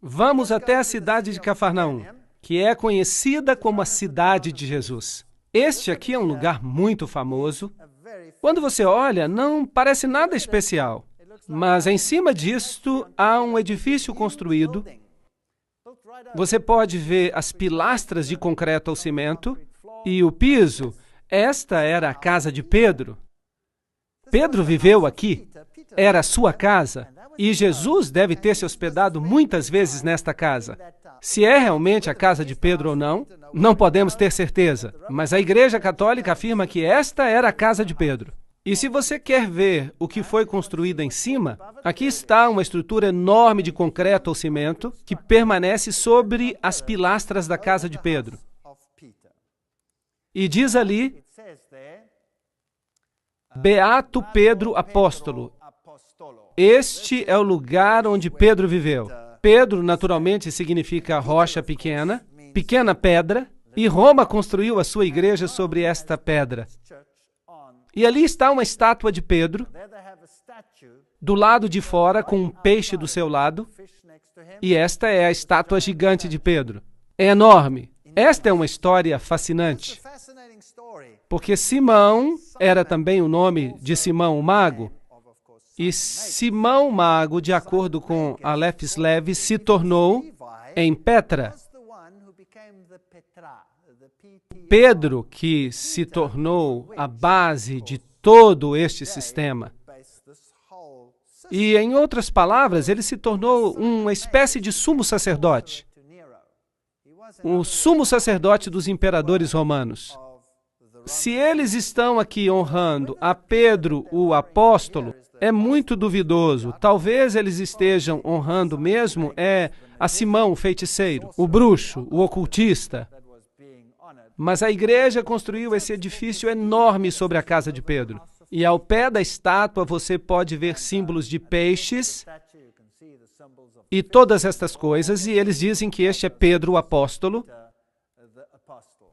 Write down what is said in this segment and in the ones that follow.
Vamos até a cidade de Cafarnaum, que é conhecida como a cidade de Jesus. Este aqui é um lugar muito famoso. Quando você olha, não parece nada especial, mas em cima disto há um edifício construído. Você pode ver as pilastras de concreto ao cimento e o piso. Esta era a casa de Pedro. Pedro viveu aqui, era a sua casa, e Jesus deve ter se hospedado muitas vezes nesta casa. Se é realmente a casa de Pedro ou não, não podemos ter certeza, mas a Igreja Católica afirma que esta era a casa de Pedro. E se você quer ver o que foi construído em cima, aqui está uma estrutura enorme de concreto ou cimento que permanece sobre as pilastras da casa de Pedro. E diz ali, Beato Pedro Apóstolo. Este é o lugar onde Pedro viveu. Pedro, naturalmente, significa rocha pequena, pequena pedra, e Roma construiu a sua igreja sobre esta pedra. E ali está uma estátua de Pedro, do lado de fora, com um peixe do seu lado, e esta é a estátua gigante de Pedro. É enorme. Esta é uma história fascinante, porque Simão era também o nome de Simão o Mago, e Simão Mago, de acordo com Aleph Levi, se tornou em Petra. Pedro, que se tornou a base de todo este sistema. E, em outras palavras, ele se tornou uma espécie de sumo sacerdote. O sumo sacerdote dos imperadores romanos. Se eles estão aqui honrando a Pedro, o apóstolo, é muito duvidoso. Talvez eles estejam honrando mesmo a Simão, o feiticeiro, o bruxo, o ocultista. Mas a igreja construiu esse edifício enorme sobre a casa de Pedro. E ao pé da estátua você pode ver símbolos de peixes e todas estas coisas, e eles dizem que este é Pedro, o apóstolo.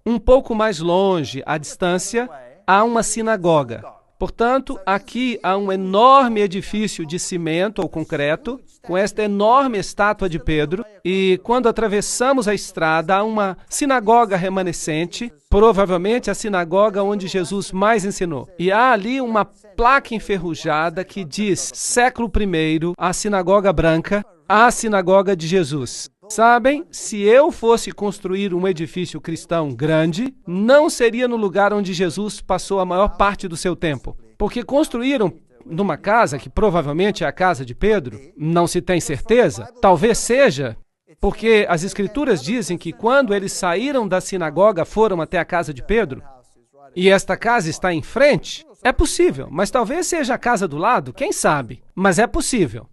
Um pouco mais longe, à distância, há uma sinagoga. Portanto, aqui há um enorme edifício de cimento ou concreto, com esta enorme estátua de Pedro, e quando atravessamos a estrada, há uma sinagoga remanescente, provavelmente a sinagoga onde Jesus mais ensinou. E há ali uma placa enferrujada que diz, século I, a sinagoga branca, a sinagoga de Jesus. Sabem, se eu fosse construir um edifício cristão grande, não seria no lugar onde Jesus passou a maior parte do seu tempo. Porque construíram numa casa, que provavelmente é a casa de Pedro, não se tem certeza, talvez seja, porque as Escrituras dizem que quando eles saíram da sinagoga, foram até a casa de Pedro, e esta casa está em frente, é possível, mas talvez seja a casa do lado, quem sabe, mas é possível.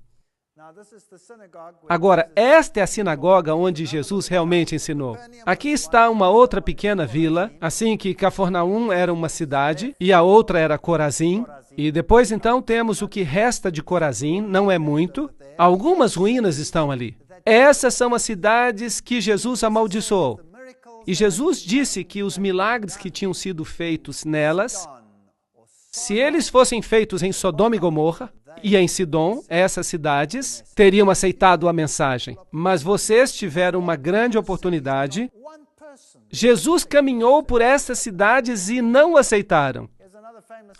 Agora, esta é a sinagoga onde Jesus realmente ensinou. Aqui está uma outra pequena vila, assim que Cafarnaum era uma cidade e a outra era Corazim. E depois, então, temos o que resta de Corazim, não é muito. Algumas ruínas estão ali. Essas são as cidades que Jesus amaldiçoou. E Jesus disse que os milagres que tinham sido feitos nelas, se eles fossem feitos em Sodoma e Gomorra, e em Sidom, essas cidades teriam aceitado a mensagem. Mas vocês tiveram uma grande oportunidade. Jesus caminhou por essas cidades e não aceitaram.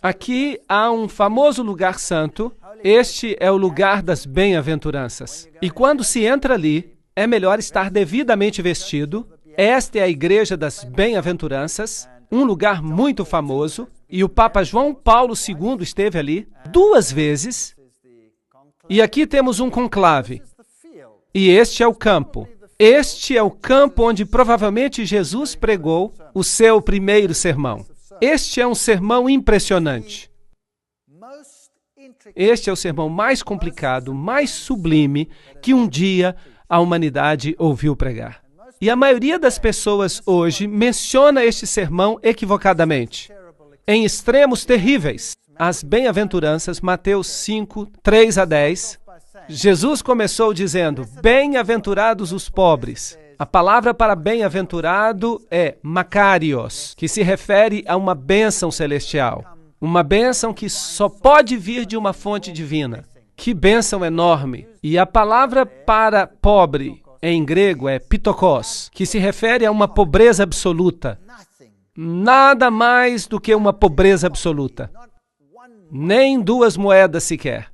Aqui há um famoso lugar santo. Este é o lugar das bem-aventuranças. E quando se entra ali, é melhor estar devidamente vestido. Esta é a igreja das bem-aventuranças, um lugar muito famoso. E o Papa João Paulo II esteve ali 2 vezes. E aqui temos um conclave. E este é o campo. Este é o campo onde provavelmente Jesus pregou o seu primeiro sermão. Este é um sermão impressionante. Este é o sermão mais complicado, mais sublime que um dia a humanidade ouviu pregar. E a maioria das pessoas hoje menciona este sermão equivocadamente. Em extremos terríveis. As bem-aventuranças, Mateus 5, 3 a 10. Jesus começou dizendo, bem-aventurados os pobres. A palavra para bem-aventurado é makarios, que se refere a uma bênção celestial. Uma bênção que só pode vir de uma fonte divina. Que bênção enorme! E a palavra para pobre, em grego é pitokos, que se refere a uma pobreza absoluta. Nada mais do que uma pobreza absoluta. Nem 2 moedas sequer.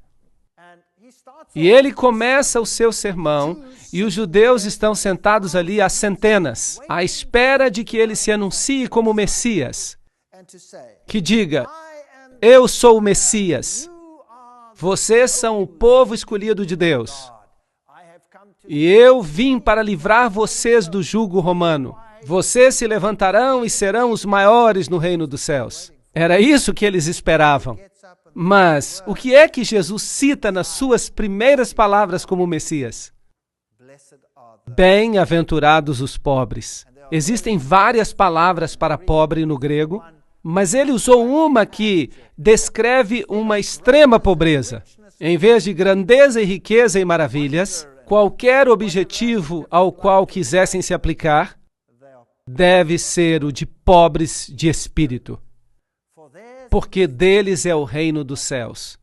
E ele começa o seu sermão, e os judeus estão sentados ali há centenas, à espera de que ele se anuncie como Messias. Que diga, eu sou o Messias. Vocês são o povo escolhido de Deus. E eu vim para livrar vocês do jugo romano. Vocês se levantarão e serão os maiores no reino dos céus. Era isso que eles esperavam. Mas o que é que Jesus cita nas suas primeiras palavras como Messias? Bem-aventurados os pobres. Existem várias palavras para pobre no grego, mas ele usou uma que descreve uma extrema pobreza. Em vez de grandeza e riqueza e maravilhas, qualquer objetivo ao qual quisessem se aplicar deve ser o de pobres de espírito, porque deles é o reino dos céus.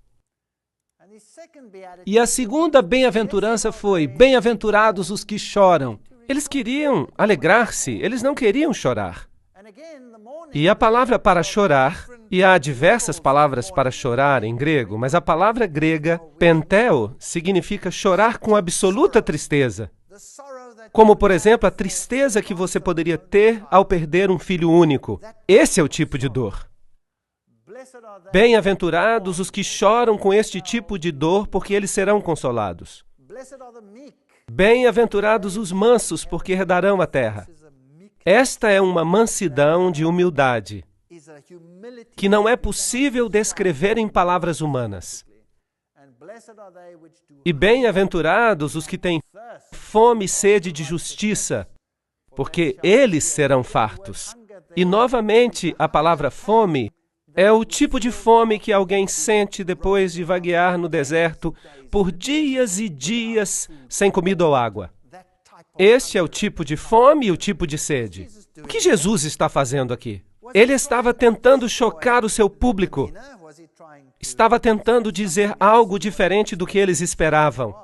E a segunda bem-aventurança foi, bem-aventurados os que choram. Eles queriam alegrar-se, eles não queriam chorar. E a palavra para chorar, e há diversas palavras para chorar em grego, mas a palavra grega, penteo, significa chorar com absoluta tristeza. Como, por exemplo, a tristeza que você poderia ter ao perder um filho único. Esse é o tipo de dor. Bem-aventurados os que choram com este tipo de dor, porque eles serão consolados. Bem-aventurados os mansos, porque herdarão a terra. Esta é uma mansidão de humildade, que não é possível descrever em palavras humanas. E bem-aventurados os que têm fome e sede de justiça, porque eles serão fartos. E, novamente, a palavra fome é o tipo de fome que alguém sente depois de vaguear no deserto por dias e dias sem comida ou água. Este é o tipo de fome e o tipo de sede. O que Jesus está fazendo aqui? Ele estava tentando chocar o seu público. Estava tentando dizer algo diferente do que eles esperavam.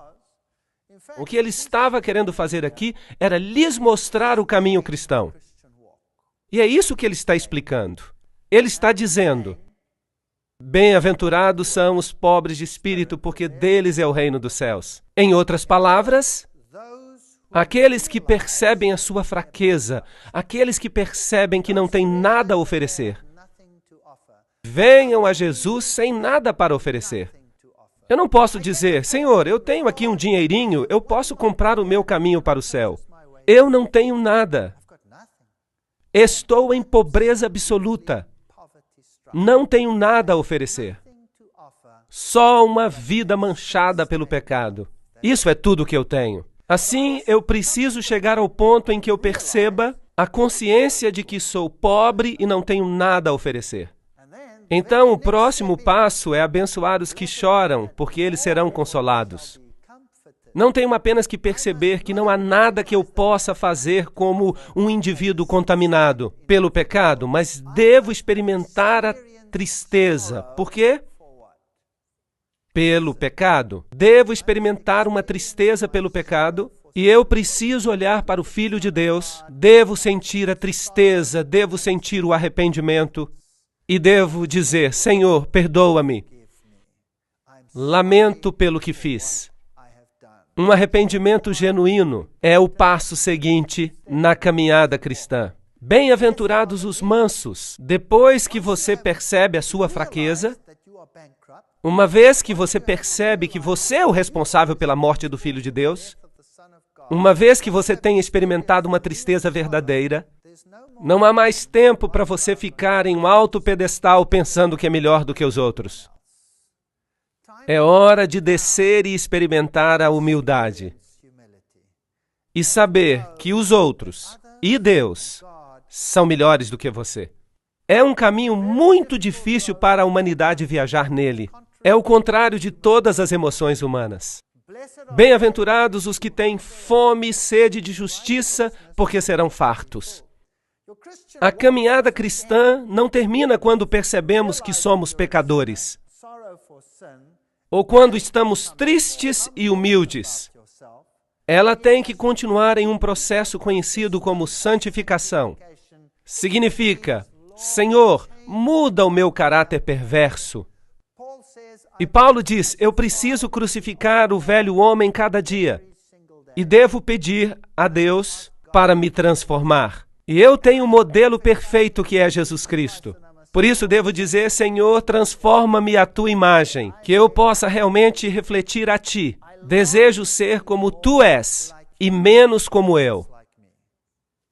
O que ele estava querendo fazer aqui era lhes mostrar o caminho cristão. E é isso que ele está explicando. Ele está dizendo, bem-aventurados são os pobres de espírito, porque deles é o reino dos céus. Em outras palavras, aqueles que percebem a sua fraqueza, aqueles que percebem que não têm nada a oferecer, venham a Jesus sem nada para oferecer. Eu não posso dizer, Senhor, eu tenho aqui um dinheirinho, eu posso comprar o meu caminho para o céu. Eu não tenho nada. Estou em pobreza absoluta. Não tenho nada a oferecer. Só uma vida manchada pelo pecado. Isso é tudo que eu tenho. Assim, eu preciso chegar ao ponto em que eu perceba a consciência de que sou pobre e não tenho nada a oferecer. Então, o próximo passo é abençoar os que choram, porque eles serão consolados. Não tenho apenas que perceber que não há nada que eu possa fazer como um indivíduo contaminado pelo pecado, mas devo experimentar a tristeza. Por quê? Pelo pecado. Devo experimentar uma tristeza pelo pecado e eu preciso olhar para o Filho de Deus. Devo sentir a tristeza, devo sentir o arrependimento e devo dizer, Senhor, perdoa-me. Lamento pelo que fiz. Um arrependimento genuíno é o passo seguinte na caminhada cristã. Bem-aventurados os mansos. Depois que você percebe a sua fraqueza, uma vez que você percebe que você é o responsável pela morte do Filho de Deus, uma vez que você tem experimentado uma tristeza verdadeira, não há mais tempo para você ficar em um alto pedestal pensando que é melhor do que os outros. É hora de descer e experimentar a humildade. E saber que os outros e Deus são melhores do que você. É um caminho muito difícil para a humanidade viajar nele. É o contrário de todas as emoções humanas. Bem-aventurados os que têm fome e sede de justiça, porque serão fartos. A caminhada cristã não termina quando percebemos que somos pecadores, ou quando estamos tristes e humildes. ela tem que continuar em um processo conhecido como santificação. Significa, Senhor, muda o meu caráter perverso. E Paulo diz, eu preciso crucificar o velho homem cada dia e devo pedir a Deus para me transformar. E eu tenho um modelo perfeito que é Jesus Cristo. Por isso devo dizer, Senhor, transforma-me à tua imagem, que eu possa realmente refletir a ti. Desejo ser como tu és e menos como eu.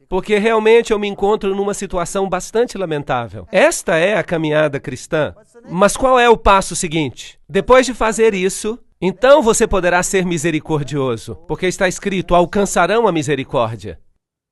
Porque realmente eu me encontro numa situação bastante lamentável. Esta é a caminhada cristã. Mas qual é o passo seguinte? Depois de fazer isso, então você poderá ser misericordioso, porque está escrito, alcançarão a misericórdia.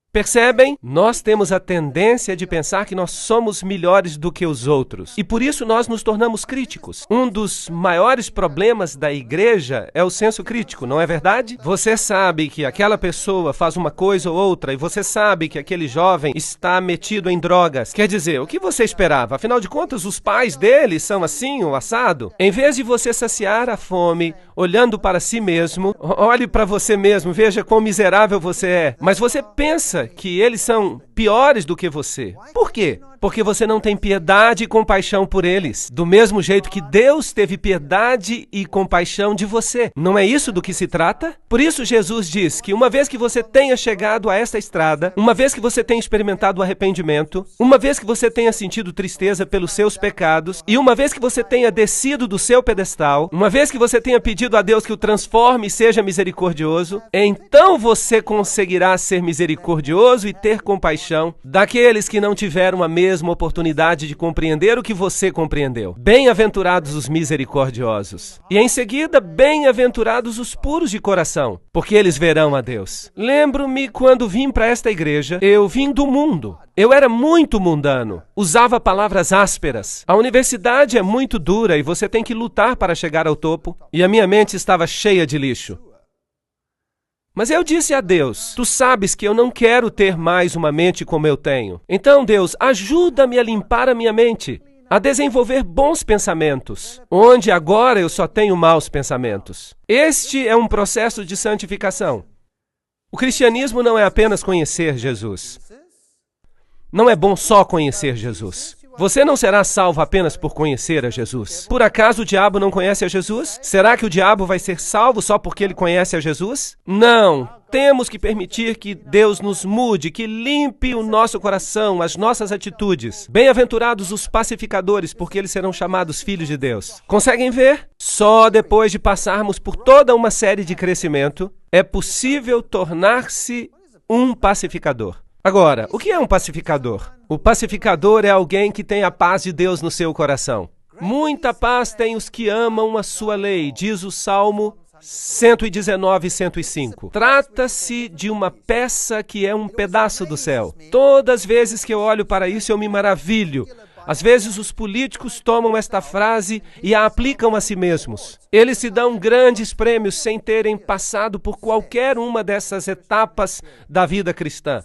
Percebem? Nós temos a tendência de pensar que nós somos melhores do que os outros. E por isso nós nos tornamos críticos. Um dos maiores problemas da igreja é o senso crítico, não é verdade? Você sabe que aquela pessoa faz uma coisa ou outra e você sabe que aquele jovem está metido em drogas. Quer dizer, o que você esperava? Afinal de contas, os pais dele são assim, o assado? Em vez de você saciar a fome, olhando para si mesmo, olhe para você mesmo, veja quão miserável você é. Mas você pensa que eles são piores do que você. Por quê? Porque você não tem piedade e compaixão por eles. Do mesmo jeito que Deus teve piedade e compaixão de você. Não é isso do que se trata? Por isso Jesus diz que uma vez que você tenha chegado a esta estrada, uma vez que você tenha experimentado o arrependimento, uma vez que você tenha sentido tristeza pelos seus pecados, e uma vez que você tenha descido do seu pedestal, uma vez que você tenha pedido a Deus que o transforme e seja misericordioso, então você conseguirá ser misericordioso e ter compaixão daqueles que não tiveram a mesma oportunidade de compreender o que você compreendeu. Bem-aventurados os misericordiosos. E em seguida, bem-aventurados os puros de coração, porque eles verão a Deus. Lembro-me quando vim para esta igreja, eu vim do mundo. Eu era muito mundano, usava palavras ásperas. A universidade é muito dura e você tem que lutar para chegar ao topo. E a minha mente estava cheia de lixo. Mas eu disse a Deus, tu sabes que eu não quero ter mais uma mente como eu tenho. Então, Deus, ajuda-me a limpar a minha mente, a desenvolver bons pensamentos, onde agora eu só tenho maus pensamentos. Este é um processo de santificação. O cristianismo não é apenas conhecer Jesus. Não é bom só conhecer Jesus. Você não será salvo apenas por conhecer a Jesus. Por acaso o diabo não conhece a Jesus? Será que o diabo vai ser salvo só porque ele conhece a Jesus? Não. Temos que permitir que Deus nos mude, que limpe o nosso coração, as nossas atitudes. Bem-aventurados os pacificadores, porque eles serão chamados filhos de Deus. Conseguem ver? Só depois de passarmos por toda uma série de crescimento, é possível tornar-se um pacificador. Agora, o que é um pacificador? O pacificador é alguém que tem a paz de Deus no seu coração. Muita paz tem os que amam a sua lei, diz o Salmo 119 e 105. Trata-se de uma peça que é um pedaço do céu. Todas as vezes que eu olho para isso, eu me maravilho. Às vezes os políticos tomam esta frase e a aplicam a si mesmos. Eles se dão grandes prêmios sem terem passado por qualquer uma dessas etapas da vida cristã.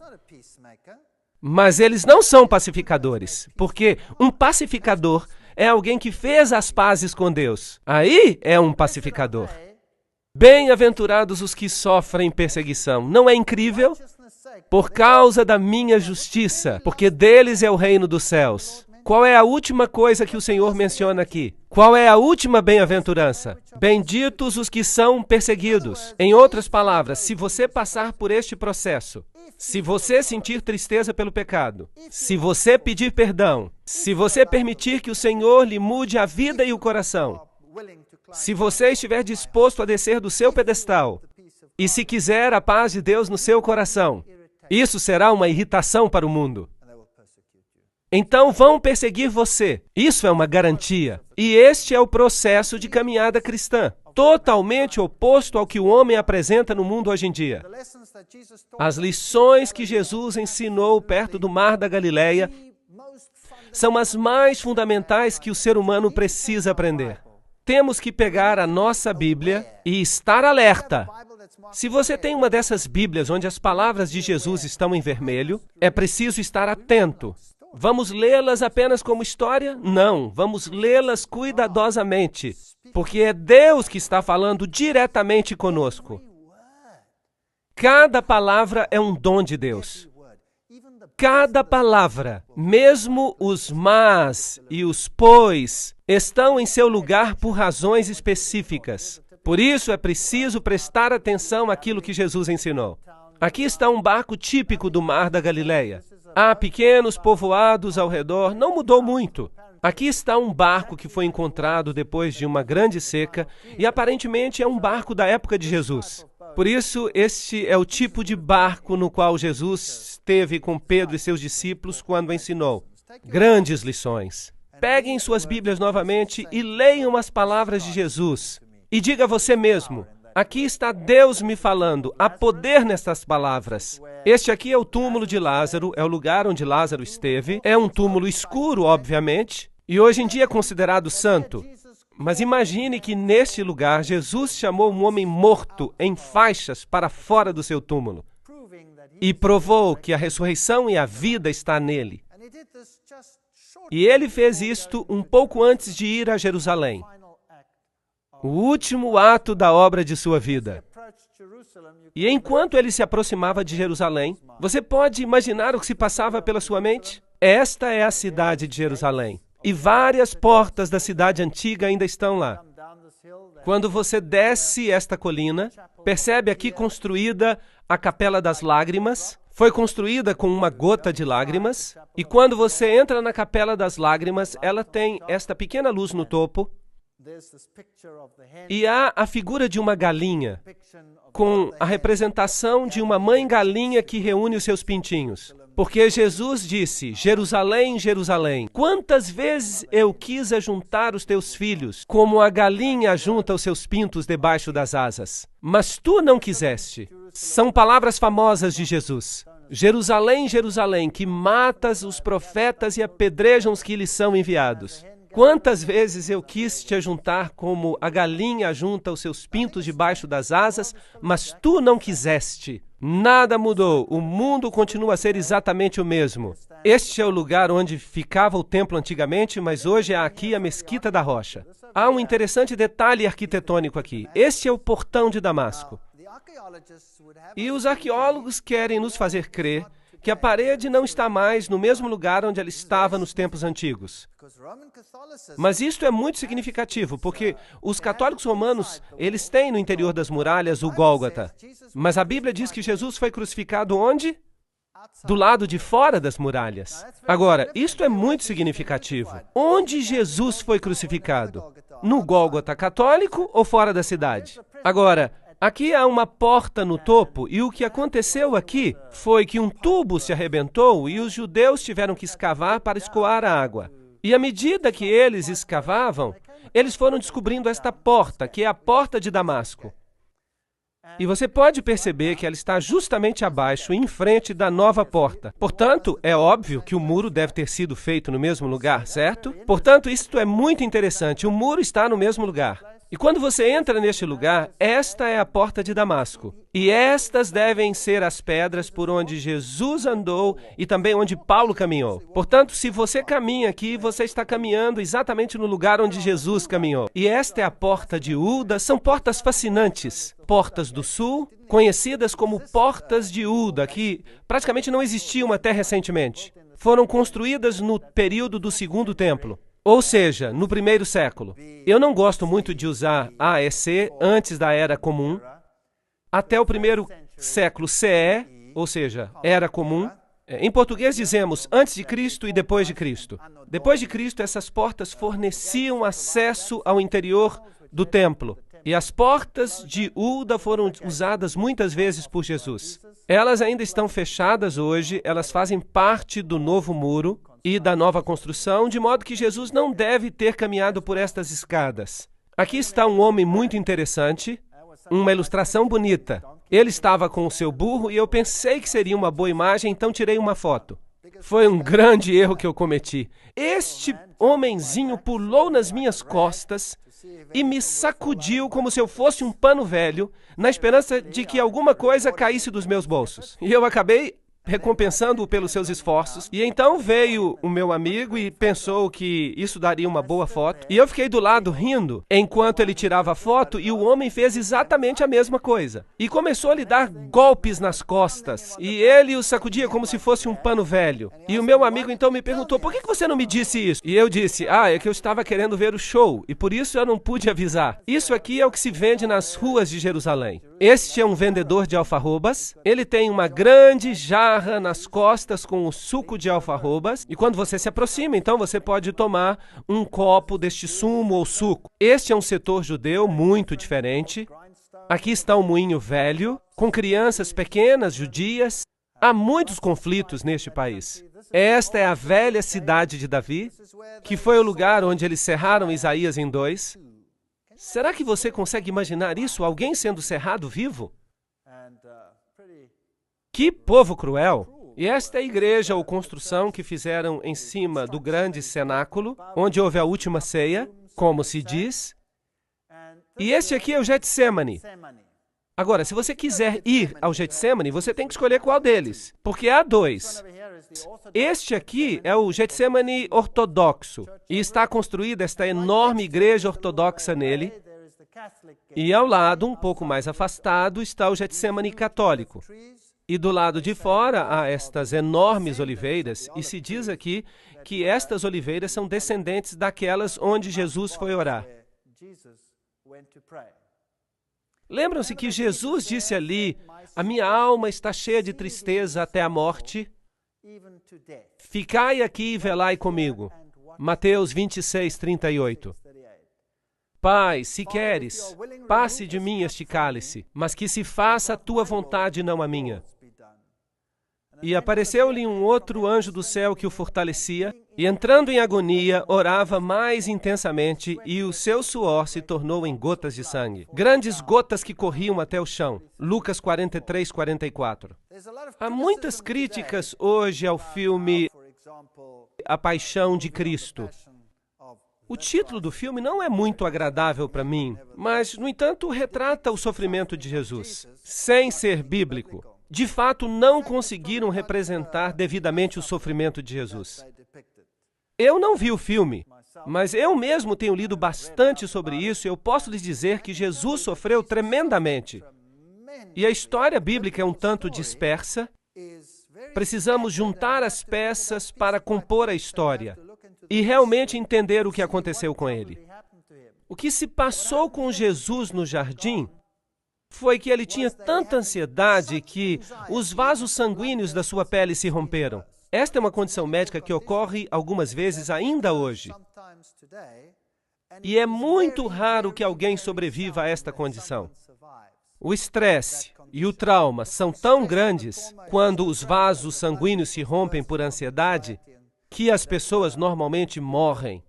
Mas eles não são pacificadores, porque um pacificador é alguém que fez as pazes com Deus. Aí é um pacificador. Bem-aventurados os que sofrem perseguição. Não é incrível? Por causa da minha justiça, porque deles é o reino dos céus. Qual é a última coisa que o Senhor menciona aqui? Qual é a última bem-aventurança? Benditos os que são perseguidos. Em outras palavras, se você passar por este processo, se você sentir tristeza pelo pecado, se você pedir perdão, se você permitir que o Senhor lhe mude a vida e o coração, se você estiver disposto a descer do seu pedestal, e se quiser a paz de Deus no seu coração, isso será uma irritação para o mundo. Então vão perseguir você. Isso é uma garantia. E este é o processo de caminhada cristã, totalmente oposto ao que o homem apresenta no mundo hoje em dia. As lições que Jesus ensinou perto do Mar da Galileia são as mais fundamentais que o ser humano precisa aprender. Temos que pegar a nossa Bíblia e estar alerta. Se você tem uma dessas Bíblias onde as palavras de Jesus estão em vermelho, é preciso estar atento. Vamos lê-las apenas como história? Não, vamos lê-las cuidadosamente, porque é Deus que está falando diretamente conosco. Cada palavra é um dom de Deus. Cada palavra, mesmo os mas e os pois, estão em seu lugar por razões específicas. Por isso é preciso prestar atenção àquilo que Jesus ensinou. Aqui está um barco típico do Mar da Galileia. Há pequenos povoados ao redor, não mudou muito. Aqui está um barco que foi encontrado depois de uma grande seca e aparentemente é um barco da época de Jesus. Por isso, este é o tipo de barco no qual Jesus esteve com Pedro e seus discípulos quando ensinou. Grandes lições. Peguem suas Bíblias novamente e leiam as palavras de Jesus. E diga a você mesmo, aqui está Deus me falando, há poder nestas palavras. Este aqui é o túmulo de Lázaro, é o lugar onde Lázaro esteve. É um túmulo escuro, obviamente, e hoje em dia é considerado santo. Mas imagine que neste lugar Jesus chamou um homem morto em faixas para fora do seu túmulo e provou que a ressurreição e a vida está nele. E ele fez isto um pouco antes de ir a Jerusalém. O último ato da obra de sua vida. E enquanto ele se aproximava de Jerusalém, você pode imaginar o que se passava pela sua mente? Esta é a cidade de Jerusalém. E várias portas da cidade antiga ainda estão lá. Quando você desce esta colina, percebe aqui construída a Capela das Lágrimas. Foi construída com uma gota de lágrimas. E quando você entra na Capela das Lágrimas, ela tem esta pequena luz no topo. E há a figura de uma galinha, com a representação de uma mãe galinha que reúne os seus pintinhos. Porque Jesus disse, Jerusalém, Jerusalém, quantas vezes eu quis ajuntar os teus filhos, como a galinha ajunta os seus pintos debaixo das asas. Mas tu não quiseste. São palavras famosas de Jesus. Jerusalém, Jerusalém, que matas os profetas e apedrejam os que lhes são enviados. Quantas vezes eu quis te ajuntar como a galinha ajunta os seus pintos debaixo das asas, mas tu não quiseste. Nada mudou, o mundo continua a ser exatamente o mesmo. Este é o lugar onde ficava o templo antigamente, mas hoje há aqui a Mesquita da Rocha. Há um interessante detalhe arquitetônico aqui. Este é o portão de Damasco. E os arqueólogos querem nos fazer crer que a parede não está mais no mesmo lugar onde ela estava nos tempos antigos. Mas isto é muito significativo, porque os católicos romanos, eles têm no interior das muralhas o Gólgota. Mas a Bíblia diz que Jesus foi crucificado onde? Do lado de fora das muralhas. Agora, isto é muito significativo. Onde Jesus foi crucificado? No Gólgota católico ou fora da cidade? Agora, aqui há uma porta no topo e o que aconteceu aqui foi que um tubo se arrebentou e os judeus tiveram que escavar para escoar a água. E à medida que eles escavavam, eles foram descobrindo esta porta, que é a porta de Damasco. E você pode perceber que ela está justamente abaixo, em frente da nova porta. Portanto, é óbvio que o muro deve ter sido feito no mesmo lugar, certo? Portanto, isto é muito interessante. O muro está no mesmo lugar. E quando você entra neste lugar, esta é a porta de Damasco. E estas devem ser as pedras por onde Jesus andou e também onde Paulo caminhou. Portanto, se você caminha aqui, você está caminhando exatamente no lugar onde Jesus caminhou. E esta é a porta de Ulda. São portas fascinantes. Portas do Sul, conhecidas como Portas de Ulda, que praticamente não existiam até recentemente. Foram construídas no período do Segundo Templo. Ou seja, no primeiro século. Eu não gosto muito de usar AEC antes da Era Comum. Até o primeiro século CE, ou seja, Era Comum. Em português dizemos antes de Cristo e depois de Cristo. Depois de Cristo, essas portas forneciam acesso ao interior do templo. E as portas de Ulda foram usadas muitas vezes por Jesus. Elas ainda estão fechadas hoje, elas fazem parte do novo muro e da nova construção, de modo que Jesus não deve ter caminhado por estas escadas. Aqui está um homem muito interessante, uma ilustração bonita. Ele estava com o seu burro e eu pensei que seria uma boa imagem, então tirei uma foto. Foi um grande erro que eu cometi. Este homenzinho pulou nas minhas costas e me sacudiu como se eu fosse um pano velho, na esperança de que alguma coisa caísse dos meus bolsos. E eu acabei recompensando-o pelos seus esforços. E então veio o meu amigo e pensou que isso daria uma boa foto. E eu fiquei do lado rindo, enquanto ele tirava a foto, e o homem fez exatamente a mesma coisa. E começou a lhe dar golpes nas costas. E ele o sacudia como se fosse um pano velho. E o meu amigo então me perguntou, por que você não me disse isso? E eu disse, é que eu estava querendo ver o show, e por isso eu não pude avisar. Isso aqui é o que se vende nas ruas de Jerusalém. Este é um vendedor de alfarrobas. Ele tem uma grande jarra nas costas com o suco de alfarrobas. E quando você se aproxima, então você pode tomar um copo deste sumo ou suco. Este é um setor judeu muito diferente. Aqui está um moinho velho, com crianças pequenas, judias. Há muitos conflitos neste país. Esta é a velha cidade de Davi, que foi o lugar onde eles cerraram Isaías em dois. Será que você consegue imaginar isso? Alguém sendo cerrado vivo? Que povo cruel! E esta é a igreja ou construção que fizeram em cima do grande cenáculo, onde houve a última ceia, como se diz. E este aqui é o Getsemane. Agora, se você quiser ir ao Getsemane, você tem que escolher qual deles, porque há dois. Este aqui é o Getsemane ortodoxo, e está construída esta enorme igreja ortodoxa nele. E ao lado, um pouco mais afastado, está o Getsemane católico. E do lado de fora há estas enormes oliveiras, e se diz aqui que estas oliveiras são descendentes daquelas onde Jesus foi orar. Lembram-se que Jesus disse ali, a minha alma está cheia de tristeza até a morte. Ficai aqui e velai comigo. Mateus 26, 38. Pai, se queres, passe de mim este cálice, mas que se faça a tua vontade, não a minha. E apareceu-lhe um outro anjo do céu que o fortalecia, e entrando em agonia, orava mais intensamente, e o seu suor se tornou em gotas de sangue. Grandes gotas que corriam até o chão. Lucas 43, 44. Há muitas críticas hoje ao filme A Paixão de Cristo. O título do filme não é muito agradável para mim, mas, no entanto, retrata o sofrimento de Jesus, sem ser bíblico. De fato, não conseguiram representar devidamente o sofrimento de Jesus. Eu não vi o filme, mas eu mesmo tenho lido bastante sobre isso e eu posso lhes dizer que Jesus sofreu tremendamente. E a história bíblica é um tanto dispersa. Precisamos juntar as peças para compor a história e realmente entender o que aconteceu com ele. O que se passou com Jesus no jardim foi que ele tinha tanta ansiedade que os vasos sanguíneos da sua pele se romperam. Esta é uma condição médica que ocorre algumas vezes ainda hoje. E é muito raro que alguém sobreviva a esta condição. O estresse e o trauma são tão grandes quando os vasos sanguíneos se rompem por ansiedade que as pessoas normalmente morrem.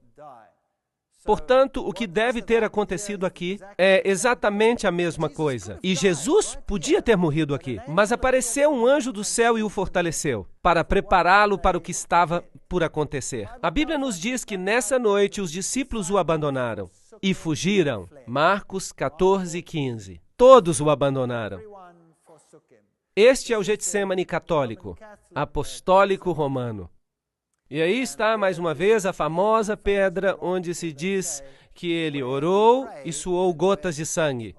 Portanto, o que deve ter acontecido aqui é exatamente a mesma coisa. E Jesus podia ter morrido aqui, mas apareceu um anjo do céu e o fortaleceu, para prepará-lo para o que estava por acontecer. A Bíblia nos diz que nessa noite os discípulos o abandonaram e fugiram. Marcos 14, 15. Todos o abandonaram. Este é o Getsemane católico, apostólico romano. E aí está, mais uma vez, a famosa pedra onde se diz que ele orou e suou gotas de sangue.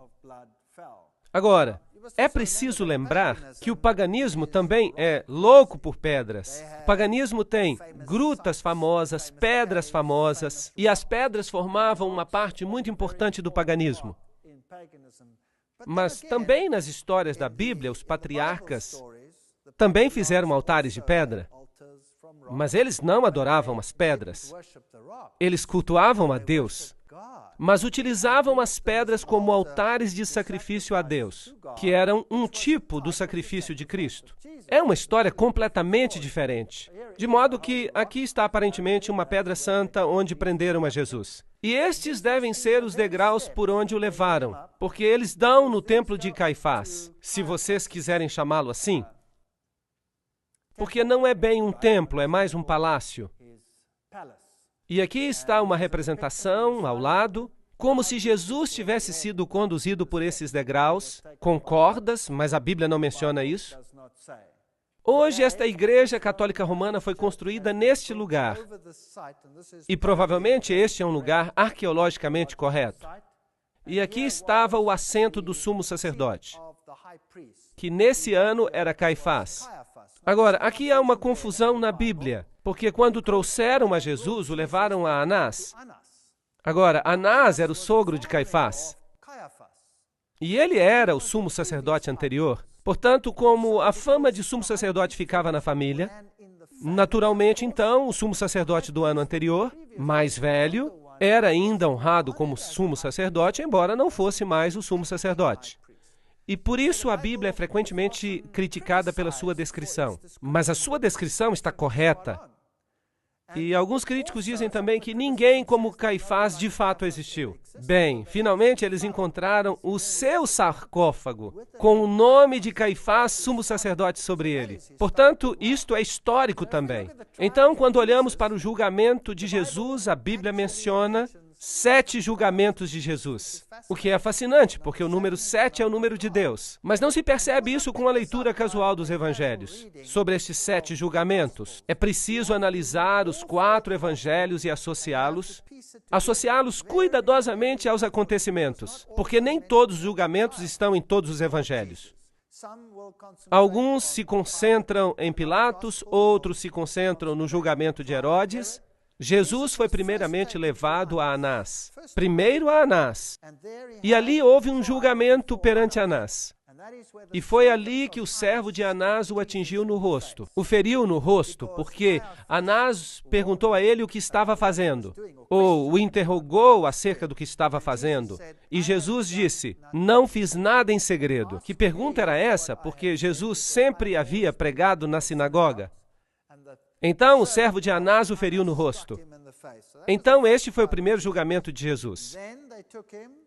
Agora, é preciso lembrar que o paganismo também é louco por pedras. O paganismo tem grutas famosas, pedras famosas, e as pedras formavam uma parte muito importante do paganismo. Mas também nas histórias da Bíblia, os patriarcas também fizeram altares de pedra. Mas eles não adoravam as pedras. Eles cultuavam a Deus, mas utilizavam as pedras como altares de sacrifício a Deus, que eram um tipo do sacrifício de Cristo. É uma história completamente diferente. De modo que aqui está aparentemente uma pedra santa onde prenderam a Jesus. E estes devem ser os degraus por onde o levaram, porque eles dão no templo de Caifás, se vocês quiserem chamá-lo assim. Porque não é bem um templo, é mais um palácio. E aqui está uma representação ao lado, como se Jesus tivesse sido conduzido por esses degraus, com cordas, mas a Bíblia não menciona isso. Hoje, esta Igreja Católica Romana foi construída neste lugar. E provavelmente este é um lugar arqueologicamente correto. E aqui estava o assento do sumo sacerdote, que nesse ano era Caifás. Agora, aqui há uma confusão na Bíblia, porque quando trouxeram a Jesus, o levaram a Anás. Agora, Anás era o sogro de Caifás. E ele era o sumo sacerdote anterior. Portanto, como a fama de sumo sacerdote ficava na família, naturalmente, então, o sumo sacerdote do ano anterior, mais velho, era ainda honrado como sumo sacerdote, embora não fosse mais o sumo sacerdote. E por isso a Bíblia é frequentemente criticada pela sua descrição. Mas a sua descrição está correta. E alguns críticos dizem também que ninguém como Caifás de fato existiu. Bem, finalmente eles encontraram o seu sarcófago, com o nome de Caifás, sumo sacerdote, sobre ele. Portanto, isto é histórico também. Então, quando olhamos para o julgamento de Jesus, a Bíblia menciona 7 julgamentos de Jesus. O que é fascinante, porque o número 7 é o número de Deus. Mas não se percebe isso com a leitura casual dos evangelhos. Sobre estes 7 julgamentos, é preciso analisar os 4 evangelhos e associá-los cuidadosamente aos acontecimentos, porque nem todos os julgamentos estão em todos os evangelhos. Alguns se concentram em Pilatos, outros se concentram no julgamento de Herodes. Jesus foi primeiramente levado a Anás. Primeiro a Anás. E ali houve um julgamento perante Anás. E foi ali que o servo de Anás o atingiu no rosto. O feriu no rosto, porque Anás perguntou a ele o que estava fazendo, ou o interrogou acerca do que estava fazendo. E Jesus disse, não fiz nada em segredo. Que pergunta era essa? Porque Jesus sempre havia pregado na sinagoga. Então, o servo de Anás o feriu no rosto. Então, este foi o primeiro julgamento de Jesus.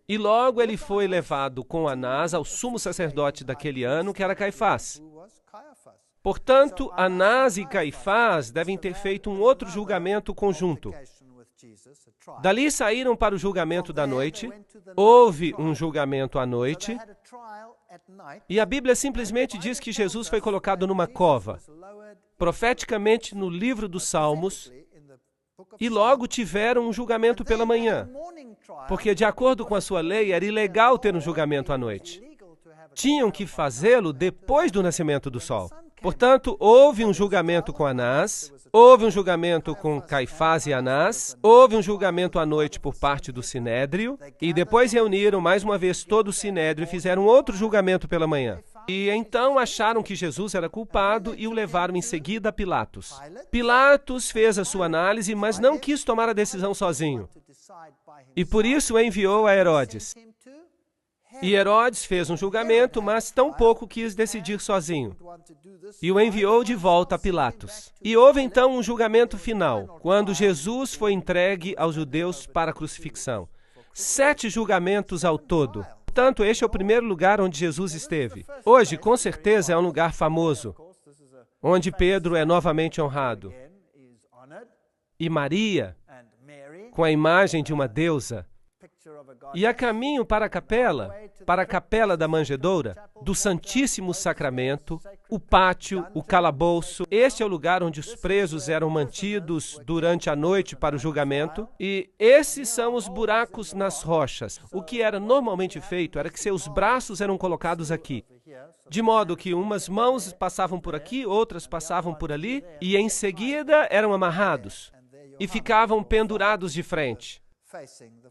E logo ele foi levado com Anás ao sumo sacerdote daquele ano, que era Caifás. Portanto, Anás e Caifás devem ter feito um outro julgamento conjunto. Dali saíram para o julgamento da noite. Houve um julgamento à noite. E a Bíblia simplesmente diz que Jesus foi colocado numa cova, profeticamente no livro dos Salmos, e logo tiveram um julgamento pela manhã, porque de acordo com a sua lei era ilegal ter um julgamento à noite. Tinham que fazê-lo depois do nascimento do sol. Portanto, houve um julgamento com Anás, houve um julgamento com Caifás e Anás, houve um julgamento à noite por parte do Sinédrio, e depois reuniram mais uma vez todo o Sinédrio e fizeram outro julgamento pela manhã. E então acharam que Jesus era culpado e o levaram em seguida a Pilatos. Pilatos fez a sua análise, mas não quis tomar a decisão sozinho. E por isso o enviou a Herodes. E Herodes fez um julgamento, mas tampouco quis decidir sozinho. E o enviou de volta a Pilatos. E houve então um julgamento final, quando Jesus foi entregue aos judeus para a crucifixão. 7 julgamentos ao todo. Portanto, este é o primeiro lugar onde Jesus esteve. Hoje, com certeza, é um lugar famoso, onde Pedro é novamente honrado. E Maria, com a imagem de uma deusa. E a caminho para a capela da manjedoura, do Santíssimo Sacramento, o pátio, o calabouço. Este é o lugar onde os presos eram mantidos durante a noite para o julgamento. E esses são os buracos nas rochas. O que era normalmente feito era que seus braços eram colocados aqui, de modo que umas mãos passavam por aqui, outras passavam por ali, e em seguida eram amarrados e ficavam pendurados de frente.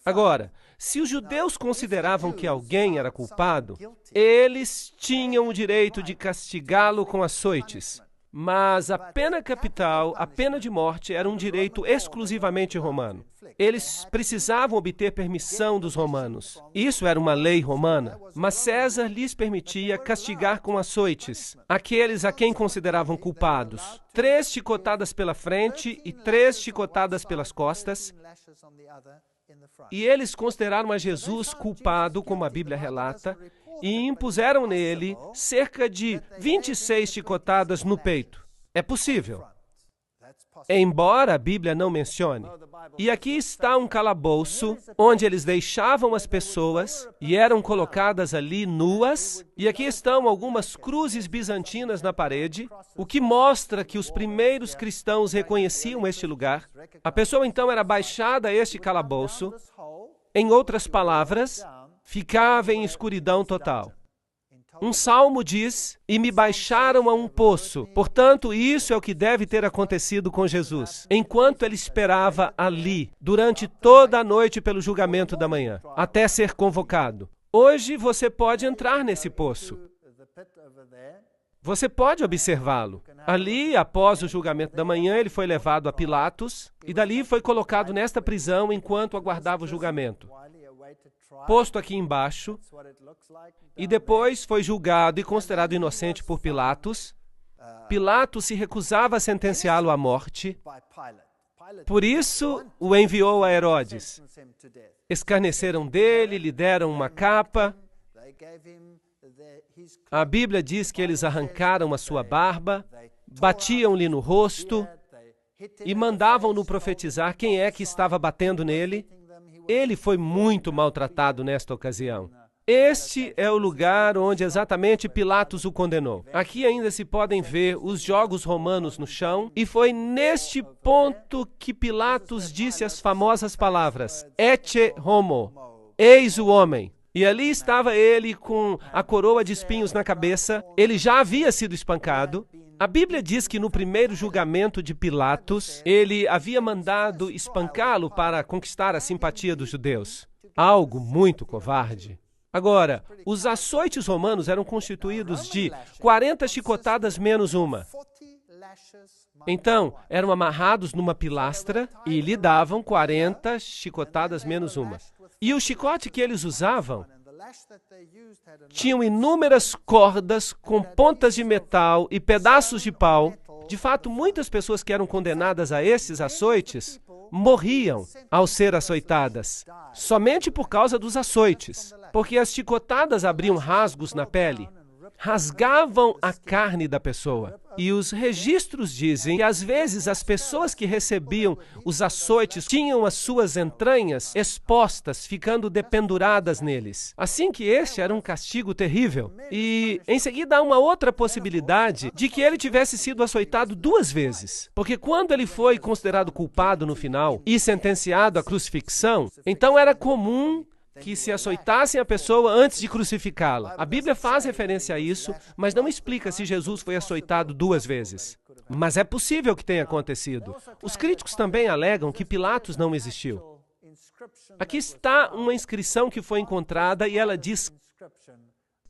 Agora, se os judeus consideravam que alguém era culpado, eles tinham o direito de castigá-lo com açoites. Mas a pena capital, a pena de morte, era um direito exclusivamente romano. Eles precisavam obter permissão dos romanos. Isso era uma lei romana. Mas César lhes permitia castigar com açoites aqueles a quem consideravam culpados. 3 chicotadas pela frente e 3 chicotadas pelas costas. E eles consideraram a Jesus culpado, como a Bíblia relata, e impuseram nele cerca de 26 chicotadas no peito. É possível. embora a Bíblia não mencione. E aqui está um calabouço, onde eles deixavam as pessoas e eram colocadas ali nuas. E aqui estão algumas cruzes bizantinas na parede, o que mostra que os primeiros cristãos reconheciam este lugar. A pessoa então era baixada a este calabouço. Em outras palavras, ficava em escuridão total. Um salmo diz, e me baixaram a um poço. Portanto, isso é o que deve ter acontecido com Jesus, enquanto ele esperava ali, durante toda a noite pelo julgamento da manhã, até ser convocado. Hoje você pode entrar nesse poço. Você pode observá-lo. Ali, após o julgamento da manhã, ele foi levado a Pilatos, e dali foi colocado nesta prisão enquanto aguardava o julgamento. Posto aqui embaixo, e depois foi julgado e considerado inocente por Pilatos. Pilatos se recusava a sentenciá-lo à morte. Por isso, o enviou a Herodes. Escarneceram dele, lhe deram uma capa. A Bíblia diz que eles arrancaram a sua barba, batiam-lhe no rosto e mandavam-no profetizar quem é que estava batendo nele. Ele foi muito maltratado nesta ocasião. Este é o lugar onde exatamente Pilatos o condenou. Aqui ainda se podem ver os jogos romanos no chão, e foi neste ponto que Pilatos disse as famosas palavras, Ecce homo, eis o homem. E ali estava ele com a coroa de espinhos na cabeça, ele já havia sido espancado. A Bíblia diz que no primeiro julgamento de Pilatos, ele havia mandado espancá-lo para conquistar a simpatia dos judeus. Algo muito covarde. Agora, os açoites romanos eram constituídos de 40 chicotadas menos uma. Então, eram amarrados numa pilastra e lhe davam 40 chicotadas menos uma. E o chicote que eles usavam tinham inúmeras cordas com pontas de metal e pedaços de pau. De fato, muitas pessoas que eram condenadas a esses açoites morriam ao ser açoitadas, somente por causa dos açoites, porque as chicotadas abriam rasgos na pele, rasgavam a carne da pessoa. E os registros dizem que, às vezes, as pessoas que recebiam os açoites tinham as suas entranhas expostas, ficando dependuradas neles. Assim que este era um castigo terrível. E, em seguida, há uma outra possibilidade de que ele tivesse sido açoitado 2 vezes. Porque quando ele foi considerado culpado no final e sentenciado à crucifixão, então era comum que se açoitassem a pessoa antes de crucificá-la. A Bíblia faz referência a isso, mas não explica se Jesus foi açoitado 2 vezes. Mas é possível que tenha acontecido. Os críticos também alegam que Pilatos não existiu. Aqui está uma inscrição que foi encontrada e ela diz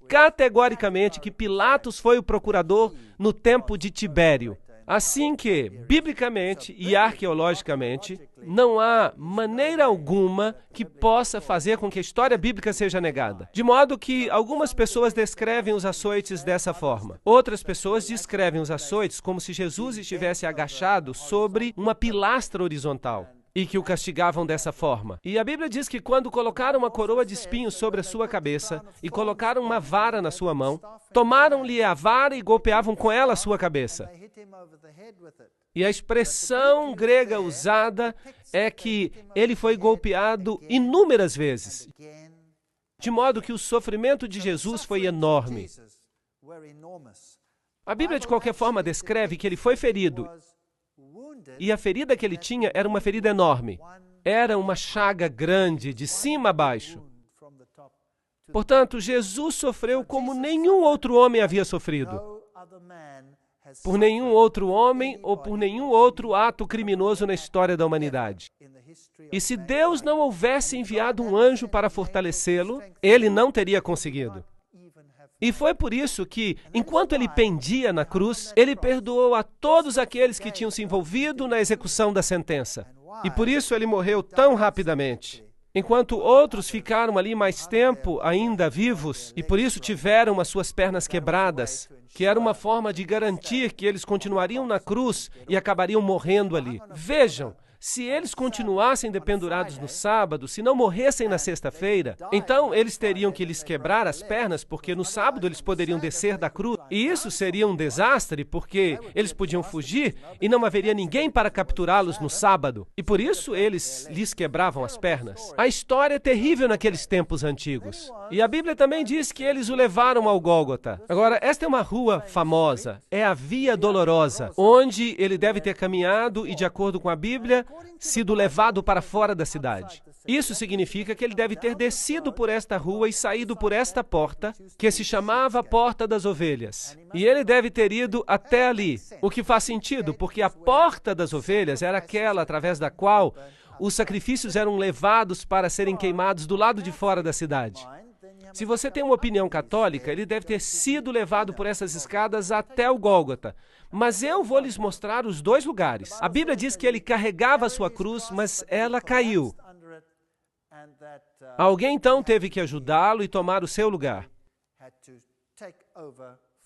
categoricamente que Pilatos foi o procurador no tempo de Tibério. Assim que, biblicamente e arqueologicamente, não há maneira alguma que possa fazer com que a história bíblica seja negada. De modo que algumas pessoas descrevem os açoites dessa forma. Outras pessoas descrevem os açoites como se Jesus estivesse agachado sobre uma pilastra horizontal e que o castigavam dessa forma. E a Bíblia diz que quando colocaram uma coroa de espinhos sobre a sua cabeça e colocaram uma vara na sua mão, tomaram-lhe a vara e golpeavam com ela a sua cabeça. E a expressão grega usada é que ele foi golpeado inúmeras vezes, de modo que o sofrimento de Jesus foi enorme. A Bíblia, de qualquer forma, descreve que ele foi ferido, e a ferida que ele tinha era uma ferida enorme. Era uma chaga grande, de cima a baixo. Portanto, Jesus sofreu como nenhum outro homem havia sofrido. Por nenhum outro homem ou por nenhum outro ato criminoso na história da humanidade. E se Deus não houvesse enviado um anjo para fortalecê-lo, ele não teria conseguido. E foi por isso que, enquanto ele pendia na cruz, ele perdoou a todos aqueles que tinham se envolvido na execução da sentença. E por isso ele morreu tão rapidamente. Enquanto outros ficaram ali mais tempo ainda vivos, e por isso tiveram as suas pernas quebradas, que era uma forma de garantir que eles continuariam na cruz e acabariam morrendo ali. Vejam, se eles continuassem dependurados no sábado, se não morressem na sexta-feira, então eles teriam que lhes quebrar as pernas, porque no sábado eles poderiam descer da cruz E isso seria um desastre, porque eles podiam fugir e não haveria ninguém para capturá-los no sábado. E por isso eles lhes quebravam as pernas. A história é terrível naqueles tempos antigos. E a Bíblia também diz que eles o levaram ao Gólgota. Agora, esta é uma rua famosa, é a Via Dolorosa, onde ele deve ter caminhado e, de acordo com a Bíblia, sido levado para fora da cidade. Isso significa que ele deve ter descido por esta rua e saído por esta porta, que se chamava Porta das Ovelhas. E ele deve ter ido até ali, o que faz sentido, porque a Porta das Ovelhas era aquela através da qual os sacrifícios eram levados para serem queimados do lado de fora da cidade. Se você tem uma opinião católica, ele deve ter sido levado por essas escadas até o Gólgota. Mas eu vou lhes mostrar os dois lugares. A Bíblia diz que ele carregava a sua cruz, mas ela caiu. Alguém então teve que ajudá-lo e tomar o seu lugar.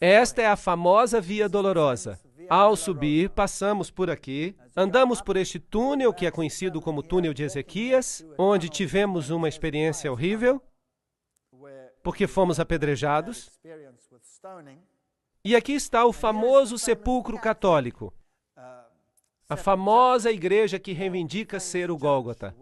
Esta é a famosa Via Dolorosa. Ao subir, passamos por aqui, andamos por este túnel, que é conhecido como Túnel de Ezequias, onde tivemos uma experiência horrível, porque fomos apedrejados. E aqui está o famoso sepulcro católico, a famosa igreja que reivindica ser o Gólgota.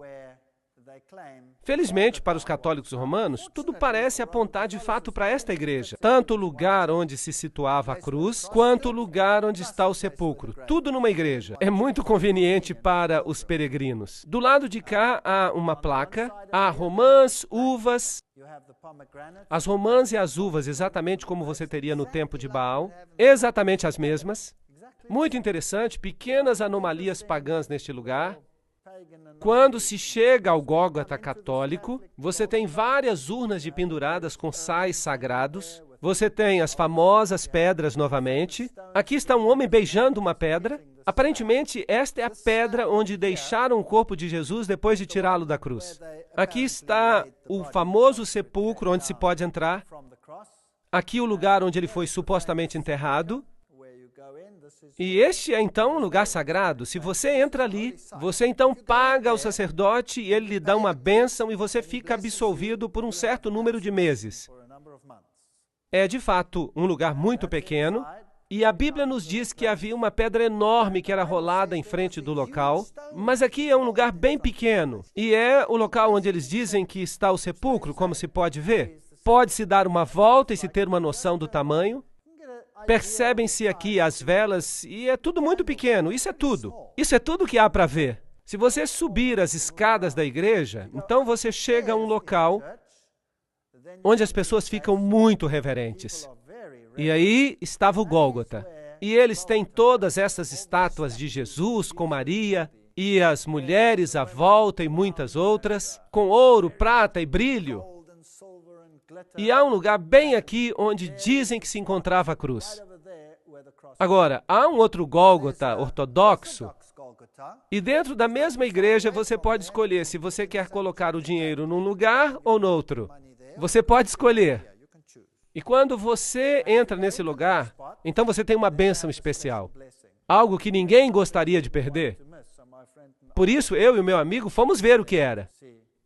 Felizmente, para os católicos romanos, tudo parece apontar de fato para esta igreja. Tanto o lugar onde se situava a cruz, quanto o lugar onde está o sepulcro. Tudo numa igreja. É muito conveniente para os peregrinos. Do lado de cá há uma placa, há romãs, uvas. As romãs e as uvas, exatamente como você teria no tempo de Baal. Exatamente as mesmas. Muito interessante, pequenas anomalias pagãs neste lugar. Quando se chega ao Gólgota católico, você tem várias urnas de penduradas com sais sagrados. Você tem as famosas pedras novamente. Aqui está um homem beijando uma pedra. Aparentemente, esta é a pedra onde deixaram o corpo de Jesus depois de tirá-lo da cruz. Aqui está o famoso sepulcro onde se pode entrar. Aqui o lugar onde ele foi supostamente enterrado. E este é então um lugar sagrado. Se você entra ali, você então paga ao sacerdote e ele lhe dá uma bênção e você fica absolvido por um certo número de meses. É de fato um lugar muito pequeno e a Bíblia nos diz que havia uma pedra enorme que era rolada em frente do local, mas aqui é um lugar bem pequeno e é o local onde eles dizem que está o sepulcro, como se pode ver. Pode-se dar uma volta e se ter uma noção do tamanho. Percebem-se aqui as velas e é tudo muito pequeno, isso é tudo. Isso é tudo que há para ver. Se você subir as escadas da igreja, então você chega a um local onde as pessoas ficam muito reverentes. E aí estava o Gólgota. E eles têm todas essas estátuas de Jesus com Maria e as mulheres à volta e muitas outras, com ouro, prata e brilho. E há um lugar bem aqui onde dizem que se encontrava a cruz. Agora, há um outro Gólgota ortodoxo, e dentro da mesma igreja você pode escolher se você quer colocar o dinheiro num lugar ou no outro. Você pode escolher. E quando você entra nesse lugar, então você tem uma bênção especial. Algo que ninguém gostaria de perder. Por isso, eu e o meu amigo fomos ver o que era.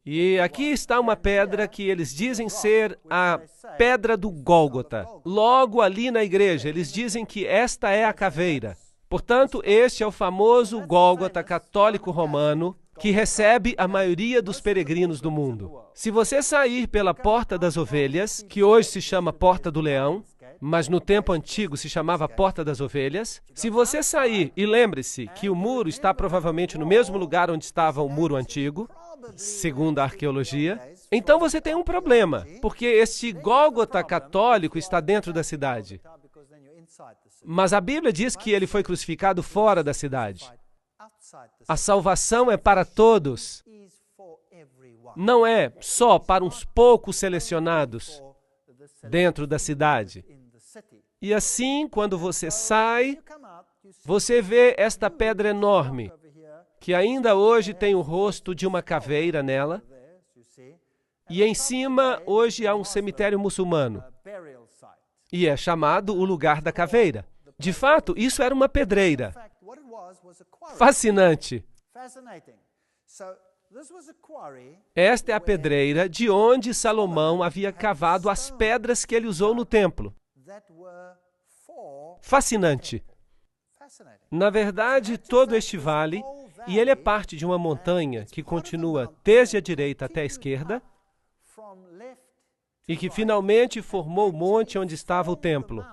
E aqui está uma pedra que eles dizem ser a Pedra do Gólgota. Logo ali na igreja, eles dizem que esta é a caveira. Portanto, este é o famoso Gólgota católico romano que recebe a maioria dos peregrinos do mundo. Se você sair pela Porta das Ovelhas, que hoje se chama Porta do Leão, mas no tempo antigo se chamava Porta das Ovelhas, se você sair, e lembre-se que o muro está provavelmente no mesmo lugar onde estava o muro antigo, segundo a arqueologia, então você tem um problema, porque este Gólgota católico está dentro da cidade. Mas a Bíblia diz que ele foi crucificado fora da cidade. A salvação é para todos. Não é só para uns poucos selecionados dentro da cidade. E assim, quando você sai, você vê esta pedra enorme, que ainda hoje tem o rosto de uma caveira nela, e em cima hoje há um cemitério muçulmano, e é chamado o lugar da caveira. De fato, isso era uma pedreira. Fascinante. Esta é a pedreira de onde Salomão havia cavado as pedras que ele usou no templo. Fascinante. Na verdade, todo este vale, e ele é parte de uma montanha que continua desde a direita até a esquerda, e que finalmente formou o monte onde estava o templo.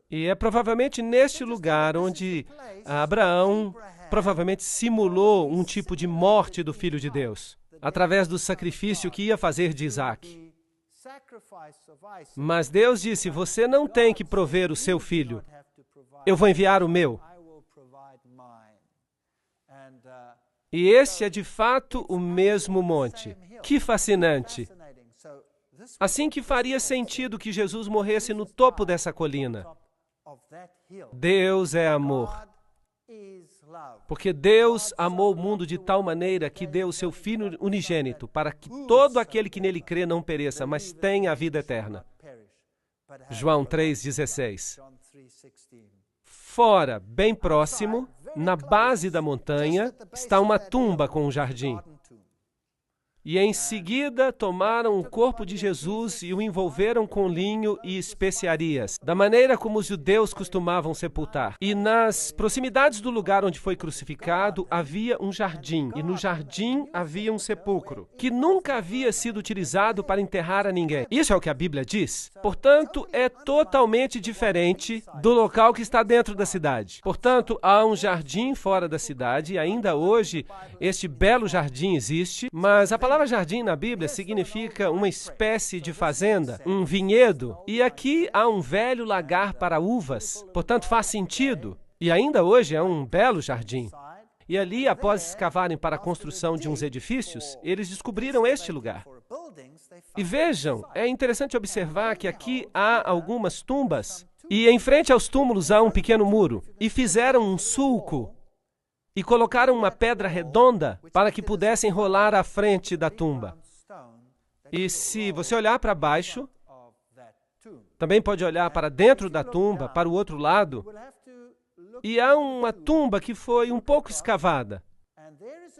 E é provavelmente neste lugar onde Abraão provavelmente simulou um tipo de morte do Filho de Deus, através do sacrifício que ia fazer de Isaac. Mas Deus disse, você não tem que prover o seu filho, eu vou enviar o meu. E este é de fato o mesmo monte. Que fascinante! Assim que faria sentido que Jesus morresse no topo dessa colina. Deus é amor. Porque Deus amou o mundo de tal maneira que deu o seu Filho unigênito, para que todo aquele que nele crê não pereça, mas tenha a vida eterna. João 3,16. Fora, bem próximo, na base da montanha, está uma tumba com um jardim. E em seguida tomaram o corpo de Jesus e o envolveram com linho e especiarias, da maneira como os judeus costumavam sepultar. E nas proximidades do lugar onde foi crucificado havia um jardim, e no jardim havia um sepulcro, que nunca havia sido utilizado para enterrar a ninguém. Isso é o que a Bíblia diz. Portanto, é totalmente diferente do local que está dentro da cidade. Portanto, há um jardim fora da cidade, e ainda hoje este belo jardim existe, mas a palavra jardim na Bíblia significa uma espécie de fazenda, um vinhedo, e aqui há um velho lagar para uvas, portanto faz sentido, e ainda hoje é um belo jardim. E ali, após escavarem para a construção de uns edifícios, eles descobriram este lugar. E vejam, é interessante observar que aqui há algumas tumbas, e em frente aos túmulos há um pequeno muro, e fizeram um sulco, e colocaram uma pedra redonda para que pudessem rolar à frente da tumba. E se você olhar para baixo, também pode olhar para dentro da tumba, para o outro lado, e há uma tumba que foi um pouco escavada.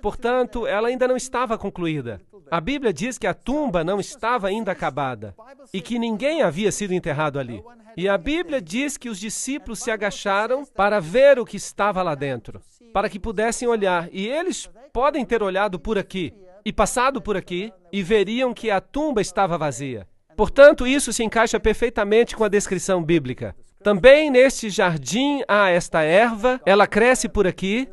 Portanto, ela ainda não estava concluída. A Bíblia diz que a tumba não estava ainda acabada e que ninguém havia sido enterrado ali. E a Bíblia diz que os discípulos se agacharam para ver o que estava lá dentro, para que pudessem olhar. E eles podem ter olhado por aqui e passado por aqui e veriam que a tumba estava vazia. Portanto, isso se encaixa perfeitamente com a descrição bíblica. Também neste jardim há esta erva, ela cresce por aqui,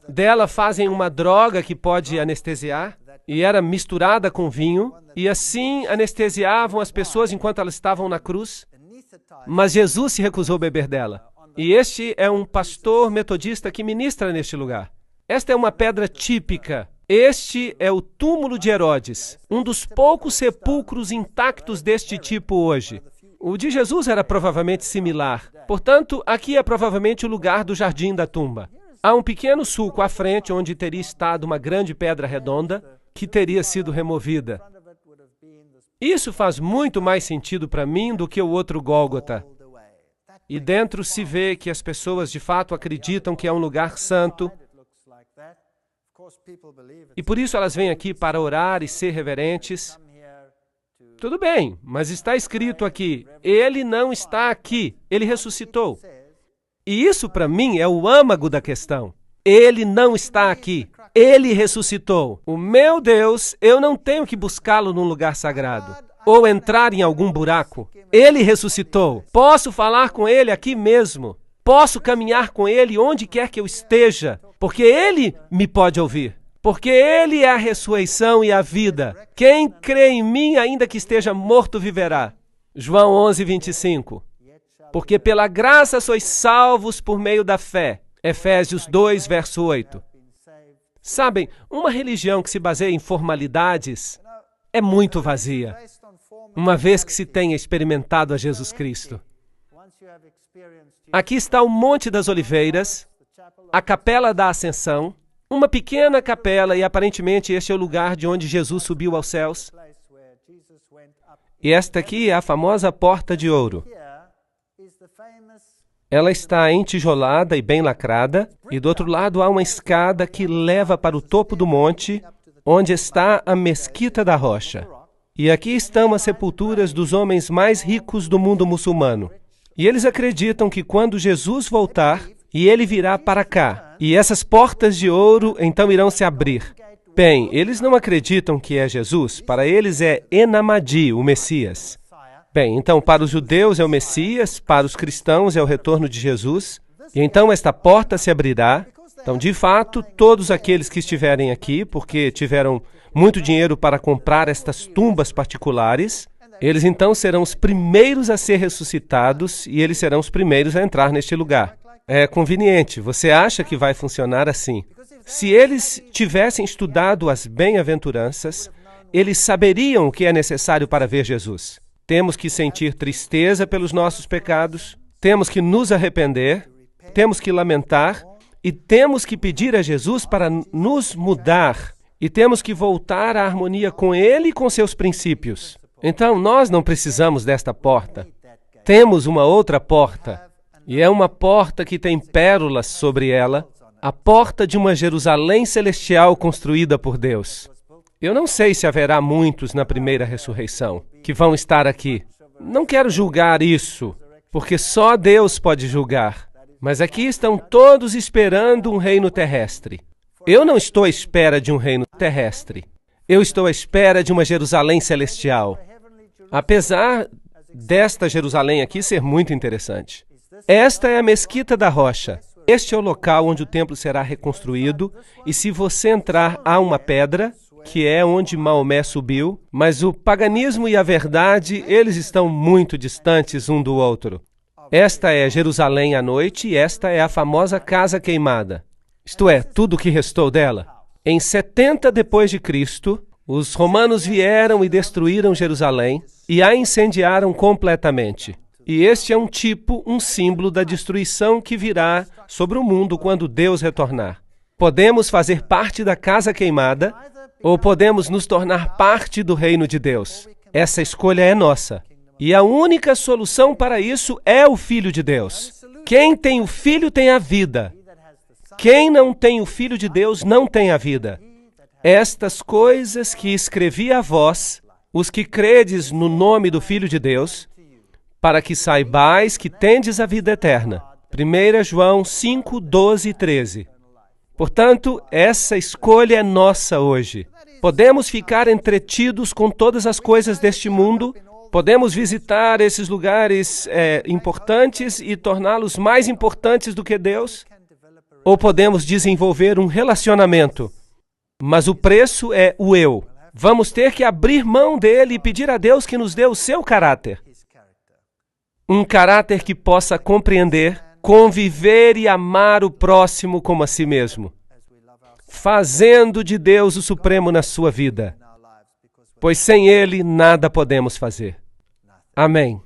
dela fazem uma droga que pode anestesiar, e era misturada com vinho, e assim anestesiavam as pessoas enquanto elas estavam na cruz, mas Jesus se recusou a beber dela. E este é um pastor metodista que ministra neste lugar. Esta é uma pedra típica. Este é o túmulo de Herodes, um dos poucos sepulcros intactos deste tipo hoje. O de Jesus era provavelmente similar. Portanto, aqui é provavelmente o lugar do jardim da tumba. Há um pequeno sulco à frente onde teria estado uma grande pedra redonda que teria sido removida. Isso faz muito mais sentido para mim do que o outro Gólgota. E dentro se vê que as pessoas de fato acreditam que é um lugar santo. E por isso elas vêm aqui para orar e ser reverentes. Tudo bem, mas está escrito aqui, ele não está aqui, ele ressuscitou. E isso para mim é o âmago da questão. Ele não está aqui, ele ressuscitou. O meu Deus, eu não tenho que buscá-lo num lugar sagrado ou entrar em algum buraco. Ele ressuscitou. Posso falar com ele aqui mesmo. Posso caminhar com ele onde quer que eu esteja, porque ele me pode ouvir. Porque ele é a ressurreição e a vida. Quem crê em mim, ainda que esteja morto, viverá. João 11:25. Porque pela graça sois salvos por meio da fé. Efésios 2, verso 8. Sabem, uma religião que se baseia em formalidades é muito vazia, uma vez que se tenha experimentado a Jesus Cristo. Aqui está o Monte das Oliveiras, a Capela da Ascensão, uma pequena capela, e aparentemente este é o lugar de onde Jesus subiu aos céus. E esta aqui é a famosa Porta de Ouro. Ela está entijolada e bem lacrada, e do outro lado há uma escada que leva para o topo do monte, onde está a Mesquita da Rocha. E aqui estão as sepulturas dos homens mais ricos do mundo muçulmano. E eles acreditam que quando Jesus voltar, e ele virá para cá, e essas portas de ouro então irão se abrir. Bem, eles não acreditam que é Jesus. Para eles é Enamadi, o Messias. Bem, então para os judeus é o Messias, para os cristãos é o retorno de Jesus. E então esta porta se abrirá. Então, de fato, todos aqueles que estiverem aqui, porque tiveram muito dinheiro para comprar estas tumbas particulares, eles então serão os primeiros a ser ressuscitados e eles serão os primeiros a entrar neste lugar. É conveniente. Você acha que vai funcionar assim? Se eles tivessem estudado as bem-aventuranças, eles saberiam o que é necessário para ver Jesus. Temos que sentir tristeza pelos nossos pecados, temos que nos arrepender, temos que lamentar e temos que pedir a Jesus para nos mudar e temos que voltar à harmonia com Ele e com seus princípios. Então, nós não precisamos desta porta. Temos uma outra porta, e é uma porta que tem pérolas sobre ela, a porta de uma Jerusalém celestial construída por Deus. Eu não sei se haverá muitos na primeira ressurreição que vão estar aqui. Não quero julgar isso, porque só Deus pode julgar. Mas aqui estão todos esperando um reino terrestre. Eu não estou à espera de um reino terrestre. Eu estou à espera de uma Jerusalém celestial. Apesar desta Jerusalém aqui ser muito interessante. Esta é a Mesquita da Rocha. Este é o local onde o templo será reconstruído. E se você entrar, há uma pedra, que é onde Maomé subiu. Mas o paganismo e a verdade, eles estão muito distantes um do outro. Esta é Jerusalém à noite e esta é a famosa Casa Queimada. Isto é, tudo o que restou dela. Em 70 depois de Cristo, os romanos vieram e destruíram Jerusalém e a incendiaram completamente. E este é um tipo, um símbolo da destruição que virá sobre o mundo quando Deus retornar. Podemos fazer parte da Casa Queimada ou podemos nos tornar parte do reino de Deus. Essa escolha é nossa. E a única solução para isso é o Filho de Deus. Quem tem o Filho tem a vida. Quem não tem o Filho de Deus não tem a vida. Estas coisas que escrevi a vós, os que credes no nome do Filho de Deus, para que saibais que tendes a vida eterna. 1 João 5, 12 e 13. Portanto, essa escolha é nossa hoje. Podemos ficar entretidos com todas as coisas deste mundo, podemos visitar esses lugares importantes e torná-los mais importantes do que Deus, ou podemos desenvolver um relacionamento. Mas o preço é o eu. Vamos ter que abrir mão dele e pedir a Deus que nos dê o seu caráter. Um caráter que possa compreender, conviver e amar o próximo como a si mesmo, fazendo de Deus o supremo na sua vida, pois sem Ele nada podemos fazer. Amém.